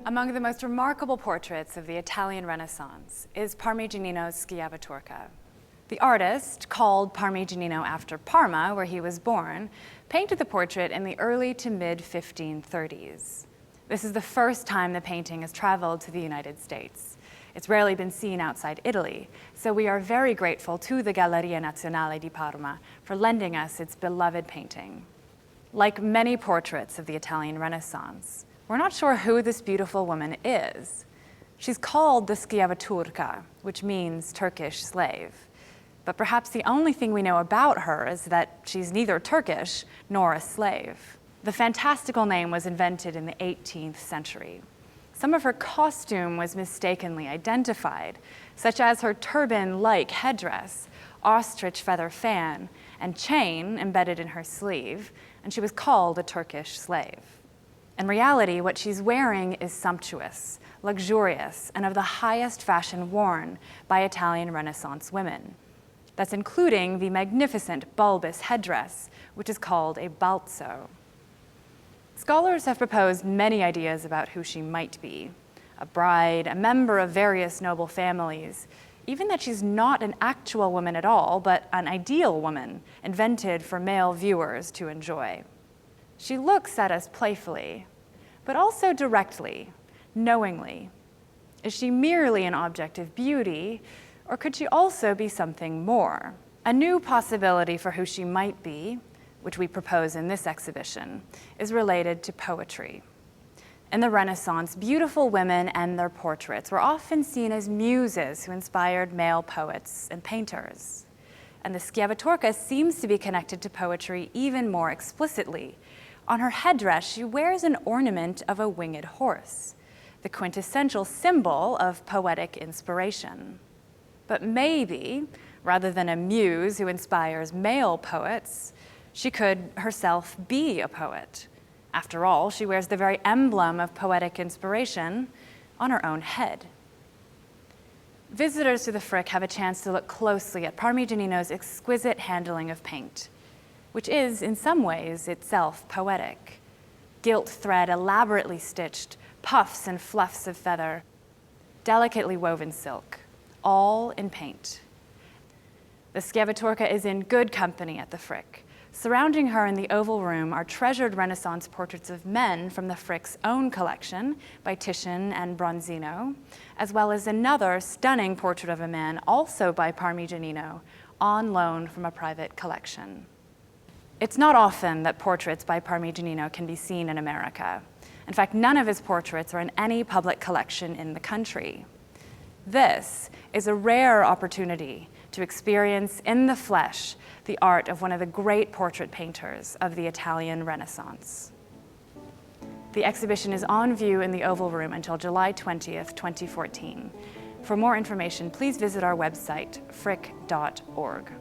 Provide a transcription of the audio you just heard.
Among the most remarkable portraits of the Italian Renaissance is Parmigianino's Schiava Turca. The artist, called Parmigianino after Parma, where he was born, painted the portrait in the early to mid-1530s. This is the first time the painting has traveled to the United States. It's rarely been seen outside Italy, so we are very grateful to the Galleria Nazionale di Parma for lending us its beloved painting. Like many portraits of the Italian Renaissance, we're not sure who this beautiful woman is. She's called the Schiava Turca, which means Turkish slave. But perhaps the only thing we know about her is that she's neither Turkish nor a slave. The fantastical name was invented in the 18th century. Some of her costume was mistakenly identified, such as her turban-like headdress, ostrich feather fan, and chain embedded in her sleeve, and she was called a Turkish slave. In reality, what she's wearing is sumptuous, luxurious, and of the highest fashion worn by Italian Renaissance women. That's including the magnificent bulbous headdress, which is called a balzo. Scholars have proposed many ideas about who she might be: a bride, a member of various noble families, even that she's not an actual woman at all, but an ideal woman invented for male viewers to enjoy. She looks at us playfully, but also directly, knowingly. Is she merely an object of beauty, or could she also be something more? A new possibility for who she might be, which we propose in this exhibition, is related to poetry. In the Renaissance, beautiful women and their portraits were often seen as muses who inspired male poets and painters. And the Schiava Turca seems to be connected to poetry even more explicitly. On her headdress, she wears an ornament of a winged horse, the quintessential symbol of poetic inspiration. But maybe, rather than a muse who inspires male poets, she could herself be a poet. After all, she wears the very emblem of poetic inspiration on her own head. Visitors to the Frick have a chance to look closely at Parmigianino's exquisite handling of paint, which is, in some ways, itself poetic. Gilt thread elaborately stitched, puffs and fluffs of feather, delicately woven silk, all in paint. The Schiava Turca is in good company at the Frick. Surrounding her in the Oval Room are treasured Renaissance portraits of men from the Frick's own collection by Titian and Bronzino, as well as another stunning portrait of a man, also by Parmigianino, on loan from a private collection. It's not often that portraits by Parmigianino can be seen in America. In fact, none of his portraits are in any public collection in the country. This is a rare opportunity to experience in the flesh the art of one of the great portrait painters of the Italian Renaissance. The exhibition is on view in the Oval Room until July 20th, 2014. For more information, please visit our website, frick.org.